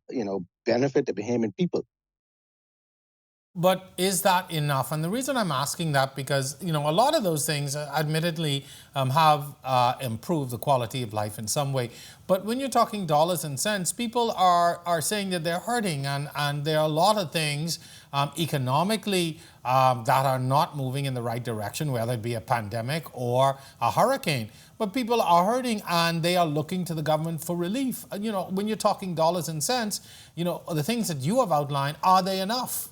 Speaker 4: benefit the Bahamian people.
Speaker 1: But is that enough? And the reason I'm asking that because a lot of those things, admittedly, have improved the quality of life in some way. But when you're talking dollars and cents, people are saying that they're hurting, and there are a lot of things economically that are not moving in the right direction, whether it be a pandemic or a hurricane. But people are hurting, and they are looking to the government for relief. When you're talking dollars and cents, the things that you have outlined, are they enough?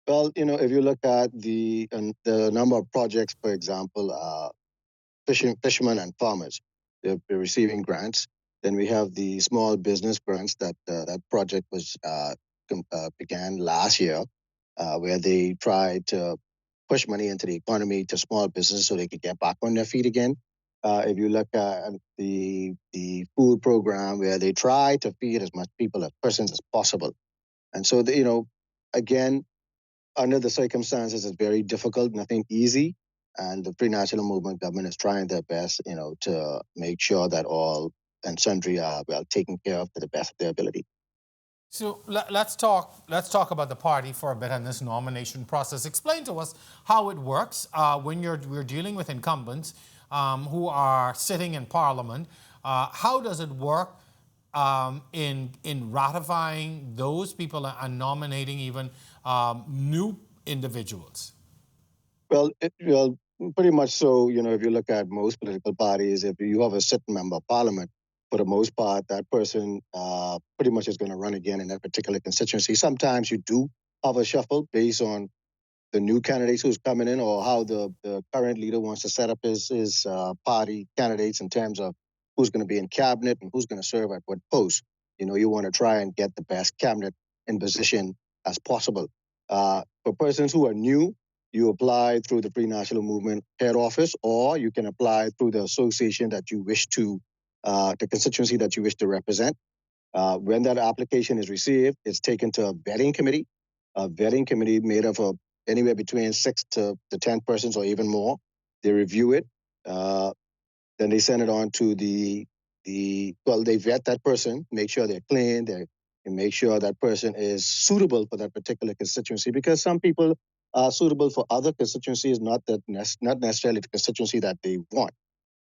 Speaker 4: Well, if you look at the number of projects, for example, fishermen and farmers, they're receiving grants. Then we have the small business grants that project was began last year, where they tried to push money into the economy to small businesses so they could get back on their feet again. If you look at the food program, where they try to feed as much people as persons as possible, and so again, under the circumstances, it's very difficult, nothing easy. And the Free National Movement government is trying their best, to make sure that all and sundry are well taken care of to the best of their ability.
Speaker 1: So let's talk about the party for a bit in this nomination process. Explain to us how it works when we're dealing with incumbents who are sitting in Parliament. How does it work in ratifying those people and nominating even new individuals?
Speaker 4: Well, pretty much so. If you look at most political parties, if you have a sitting member of Parliament, for the most part, that person pretty much is going to run again in that particular constituency. Sometimes you do have a shuffle based on the new candidates who's coming in or how the current leader wants to set up his party candidates in terms of who's going to be in cabinet and who's going to serve at what post. You want to try and get the best cabinet in position as possible. For persons who are new, you apply through the Free National Movement head office, or you can apply through the association that you wish to, the constituency that you wish to represent. When that application is received, it's taken to a vetting committee made up of anywhere between 6 to 10 persons or even more. They review it. Then they send it on to they vet that person, make sure they're clean, and make sure that person is suitable for that particular constituency, because some people are suitable for other constituencies, not necessarily the constituency that they want.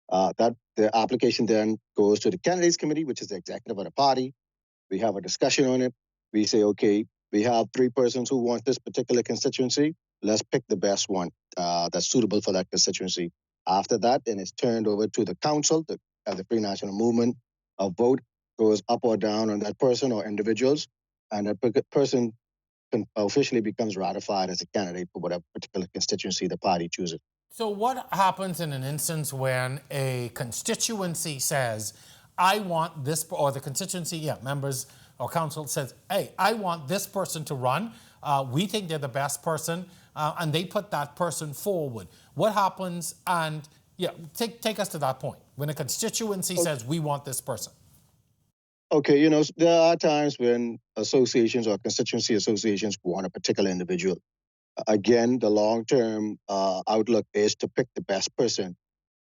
Speaker 4: That the application then goes to the candidates committee, which is the executive of the party. We have a discussion on it. We say, okay, we have 3 persons who want this particular constituency. Let's pick the best one that's suitable for that constituency. After that, then it's turned over to the council, the Free National Movement. A vote goes up or down on that person or individuals, and that person officially becomes ratified as a candidate for whatever particular constituency the party chooses.
Speaker 1: So what happens in an instance when a constituency says, I want this, or the constituency, members or council says, hey, I want this person to run. We think they're the best person, and they put that person forward. What happens? And take us to that point when a constituency says, we want this person.
Speaker 4: Okay, there are times when associations or constituency associations want a particular individual. Again, the long-term outlook is to pick the best person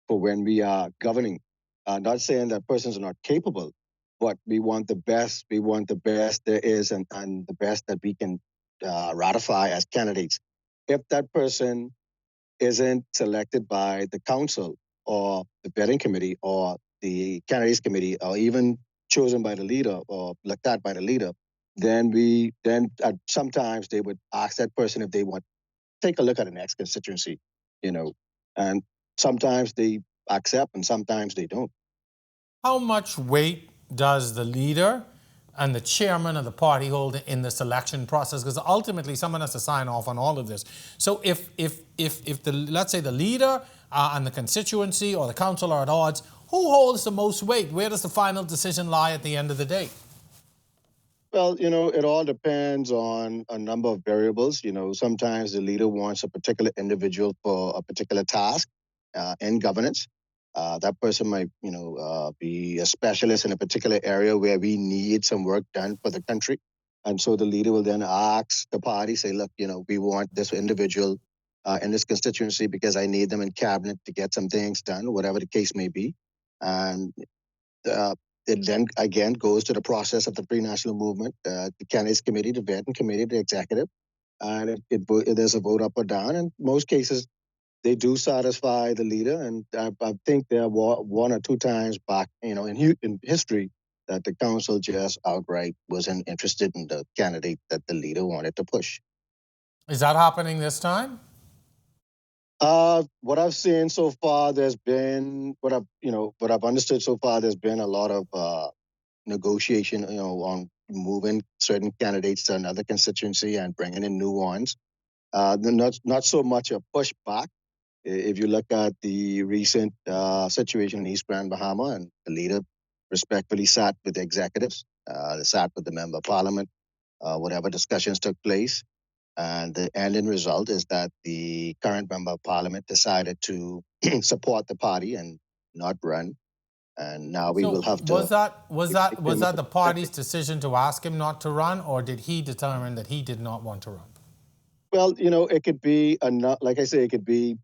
Speaker 4: for when we are governing. Not saying that persons are not capable, but we want the best. We want the best there is and the best that we can ratify as candidates. If that person isn't selected by the council or the vetting committee or the candidates committee or even chosen by the leader or looked at by the leader, then sometimes they would ask that person if they want to take a look at the next constituency, you know, and sometimes they accept and sometimes they don't.
Speaker 1: How much weight does the leader and the chairman of the party hold in the selection process? Because ultimately, someone has to sign off on all of this. So if the, let's say the leader and the constituency or the council are at odds, who holds the most weight? Where does the final decision lie at the end of the day?
Speaker 4: Well, it all depends on a number of variables. Sometimes the leader wants a particular individual for a particular task in governance. That person might, be a specialist in a particular area where we need some work done for the country. And so the leader will then ask the party, say, look, we want this individual in this constituency because I need them in cabinet to get some things done, whatever the case may be. And it then again goes to the process of the pre-national movement, the candidates committee, the vetting committee, the executive, and there's a vote up or down. In most cases, they do satisfy the leader, and I think there were one or two times back, in history, that the council just outright wasn't interested in the candidate that the leader wanted to push.
Speaker 1: Is that happening this time?
Speaker 4: What I've seen so far, there's been what I've understood so far. There's been a lot of negotiation, on moving certain candidates to another constituency and bringing in new ones. Not so much a pushback. If you look at the recent situation in East Grand Bahama, and the leader respectfully sat with the executives, they sat with the member of parliament, whatever discussions took place. And the ending result is that the current member of parliament decided to support the party and not run. And now we will have to.
Speaker 1: Was that the party's decision to ask him not to run, or did he determine that he did not want to run?
Speaker 4: Well, it could be like I say, it could be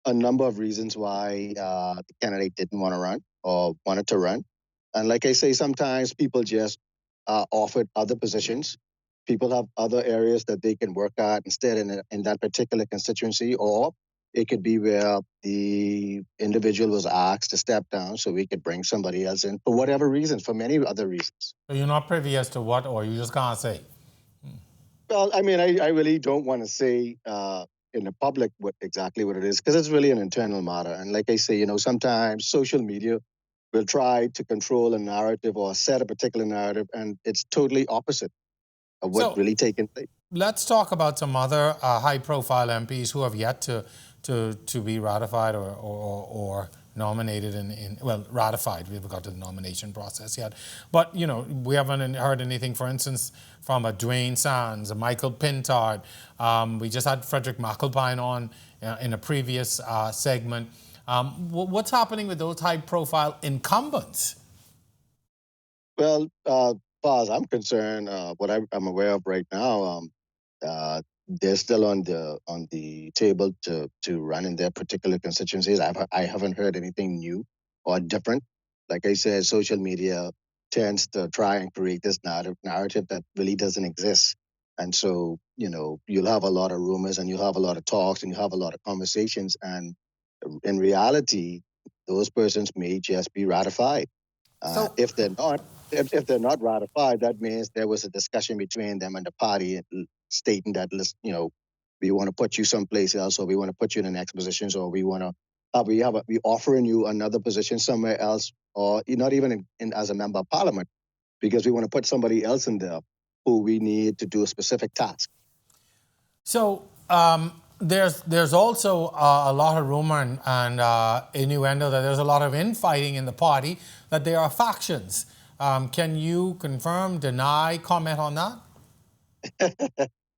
Speaker 4: a number of reasons why the candidate didn't want to run or wanted to run. And like I say, sometimes people just offered other positions. People have other areas that they can work at instead in that particular constituency, or it could be where the individual was asked to step down so we could bring somebody else in for whatever reasons, for many other reasons.
Speaker 1: So you're not privy as to what, or you just can't say?
Speaker 4: Well, I mean, I really don't want to say in the public exactly what it is, because it's really an internal matter. And like I say, sometimes social media will try to control a narrative or set a particular narrative, and it's totally opposite of what's really taken place.
Speaker 1: Let's talk about some other high-profile MPs who have yet to be ratified or nominated ratified. We haven't got to the nomination process yet. But, we haven't heard anything, for instance, from a Dwayne Sands, a Michael Pintard. We just had Frederick McAlpine on in a previous segment. What's happening with those high-profile incumbents?
Speaker 4: Well, as far as I'm concerned, what I'm aware of right now, they're still on the table to run in their particular constituencies. I haven't heard anything new or different. Like I said, social media tends to try and create this narrative that really doesn't exist. And so, you'll have a lot of rumors and you'll have a lot of talks and you have a lot of conversations. And in reality, those persons may just be ratified. If they're not ratified, that means there was a discussion between them and the party stating that, we want to put you someplace else, or we want to put you in the next positions, or we want to we offering you another position somewhere else, or not even in as a member of parliament, because we want to put somebody else in there who we need to do a specific task.
Speaker 1: So there's also a lot of rumor and innuendo that there's a lot of infighting in the party, that there are factions. Can you confirm, deny, comment on that?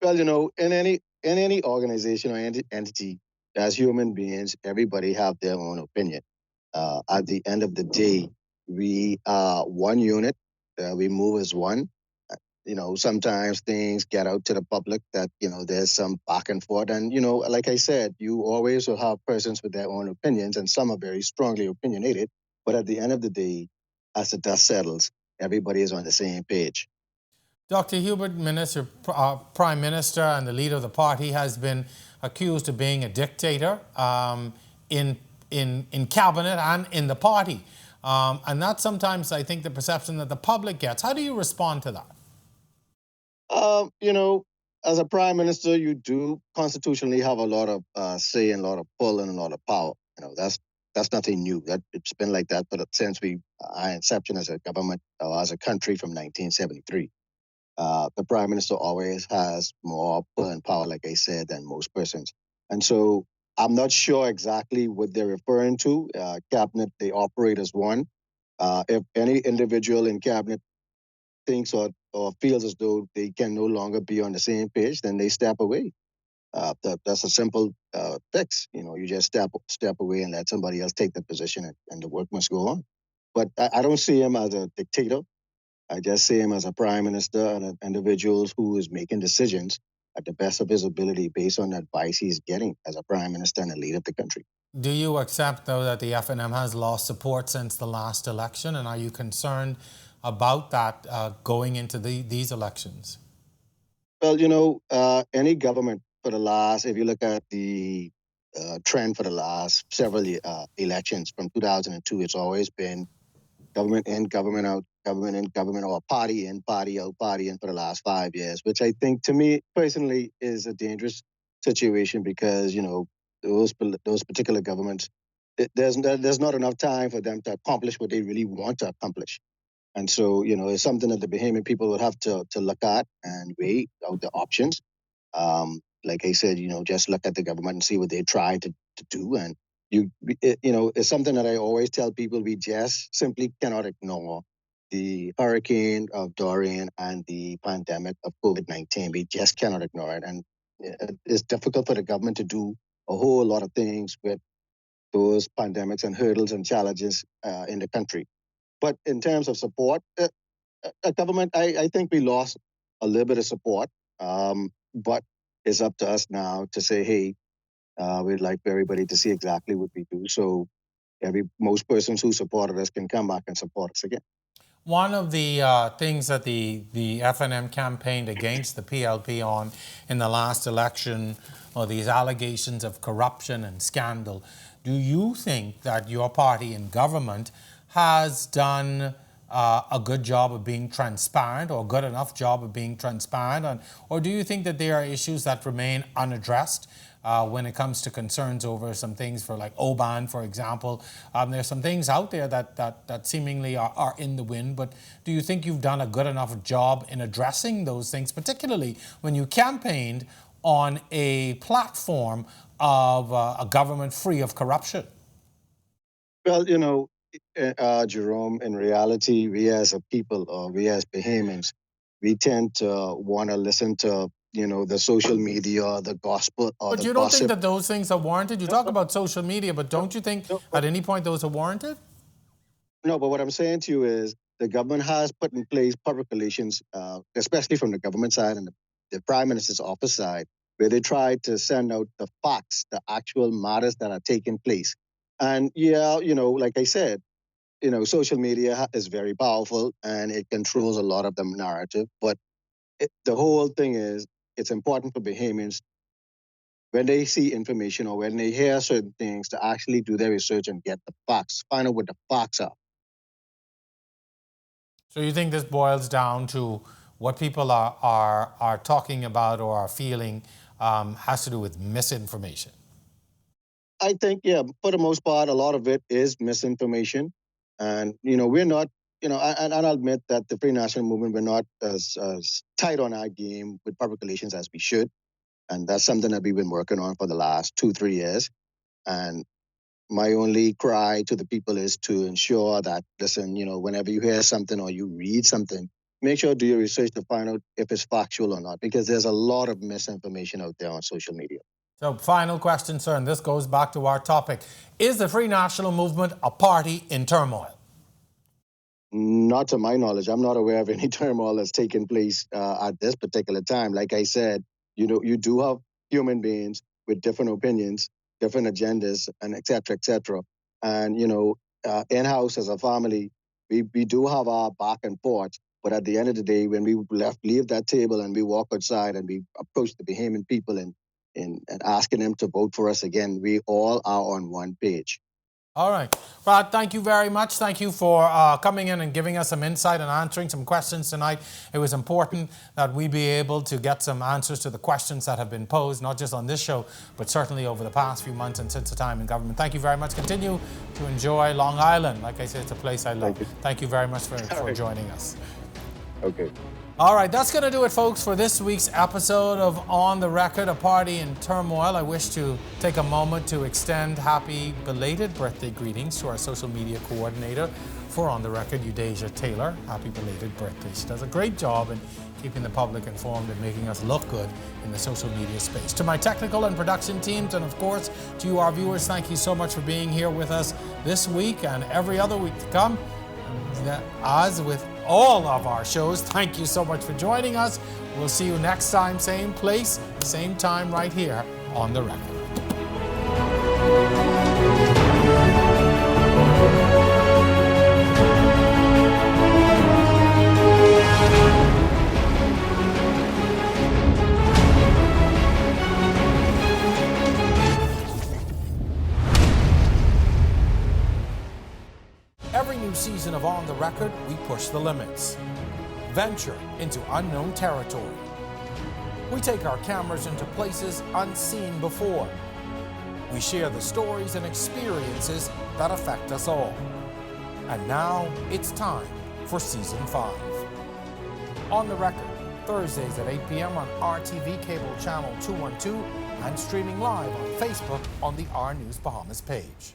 Speaker 4: Well, in any organization or entity, as human beings, everybody have their own opinion. At the end of the day, we are one unit. We move as one. Sometimes things get out to the public that, there's some back and forth. And, like I said, you always will have persons with their own opinions, and some are very strongly opinionated. But at the end of the day, as the dust settles, everybody is on the same page.
Speaker 1: Dr. Hubert Minister, Prime Minister and the leader of the party, has been accused of being a dictator in in cabinet and in the party. And that's sometimes, I think, the perception that the public gets. How do you respond to that?
Speaker 4: You know, as a prime minister, you do constitutionally have a lot of say and a lot of pull and a lot of power. You know, that's nothing new. That it's been like that since our inception as a government or as a country from 1973. The prime minister always has more pull and power, like I said, than most persons. And so I'm not sure exactly what they're referring to. Cabinet, they operate as one. If any individual in cabinet thinks or feels as though they can no longer be on the same page, then they step away. That's a simple fix. You know, you just step away and let somebody else take the position, and the work must go on. But I don't see him as a dictator. I just see him as a prime minister and an individual who is making decisions at the best of his ability based on the advice he's getting as a prime minister and a leader of the country.
Speaker 1: Do you accept, though, that the FNM has lost support since the last election? And are you concerned about that going into these elections?
Speaker 4: Well, you know, any government for the last, if you look at the trend for the last several elections from 2002, it's always been government in, government out, government in, government, or party in, party out, party in for the last 5 years, which I think, to me personally, is a dangerous situation because, you know, those particular governments, there's not enough time for them to accomplish what they really want to accomplish. And so, you know, it's something that the Bahamian people would have to look at and weigh out the options. Like I said, you know, just look at the government and see what they try to do. And you know, it's something that I always tell people: we just simply cannot ignore the hurricane of Dorian and the pandemic of COVID-19. We just cannot ignore it, and it's difficult for the government to do a whole lot of things with those pandemics and hurdles and challenges in the country. But in terms of support, government, I think we lost a little bit of support, but it's up to us now to say, hey, we'd like for everybody to see exactly what we do. So most persons who supported us can come back and support us again.
Speaker 1: One of the things that the FNM campaigned against the PLP on in the last election are these allegations of corruption and scandal. Do you think that your party in government has done a good job of being transparent, or a good enough job of being transparent? Or do you think that there are issues that remain unaddressed when it comes to concerns over some things for like OBAN, for example? There's some things out there that seemingly are in the wind, but do you think you've done a good enough job in addressing those things, particularly when you campaigned on a platform of a government free of corruption?
Speaker 4: Well, you know, Jerome, in reality, we as a people, or we as Bahamians, we tend to want to listen to, you know, the social media, the gospel, or
Speaker 1: But
Speaker 4: the
Speaker 1: you don't
Speaker 4: gossip.
Speaker 1: think that those things are warranted? You talk about social media, but don't you think at any point those are warranted?
Speaker 4: No, but what I'm saying to you is the government has put in place public relations, especially from the government side and the prime minister's office side, where they try to send out the facts, the actual matters that are taking place. And yeah, you know, like I said, you know, social media is very powerful and it controls a lot of the narrative. But the whole thing is, it's important for Bahamians when they see information or when they hear certain things to actually do their research and get the facts, find out what the facts are.
Speaker 1: So you think this boils down to what people are talking about or are feeling has to do with misinformation?
Speaker 4: I think, yeah, for the most part, a lot of it is misinformation. And, you know, we're not, you know, and I'll admit that the Free National Movement, we're not as tight on our game with public relations as we should. And that's something that we've been working on for the last 2-3 years. And my only cry to the people is to ensure that, listen, you know, whenever you hear something or you read something, make sure do your research to find out if it's factual or not, because there's a lot of misinformation out there on social media.
Speaker 1: So final question, sir, and this goes back to our topic. Is the Free National Movement a party in turmoil?
Speaker 4: Not to my knowledge. I'm not aware of any turmoil that's taken place at this particular time. Like I said, you know, you do have human beings with different opinions, different agendas, and et cetera, et cetera. And, you know, in-house as a family, we do have our back and forth. But at the end of the day, when we leave that table and we walk outside and we approach the Bahamian people and asking them to vote for us again, we all are on one page.
Speaker 1: All right. Rod, thank you very much. Thank you for coming in and giving us some insight and answering some questions tonight. It was important that we be able to get some answers to the questions that have been posed, not just on this show, but certainly over the past few months and since the time in government. Thank you very much. Continue to enjoy Long Island. Like I said, it's a place I love. Thank you very much for joining us.
Speaker 4: Okay.
Speaker 1: All right, that's going to do it, folks, for this week's episode of On the Record, a party in turmoil. I wish to take a moment to extend happy belated birthday greetings to our social media coordinator for On the Record, Eudacia Taylor. Happy belated birthday. She does a great job in keeping the public informed and making us look good in the social media space. To my technical and production teams, and of course, to you, our viewers, thank you so much for being here with us this week and every other week to come. As with all of our shows, thank you so much for joining us. We'll see you next time, same place, same time, right here on The Record. Every new season of On the Record, we push the limits. Venture into unknown territory. We take our cameras into places unseen before. We share the stories and experiences that affect us all. And now it's time for Season 5. On the Record, Thursdays at 8 p.m. on RTV Cable Channel 212 and streaming live on Facebook on the R News Bahamas page.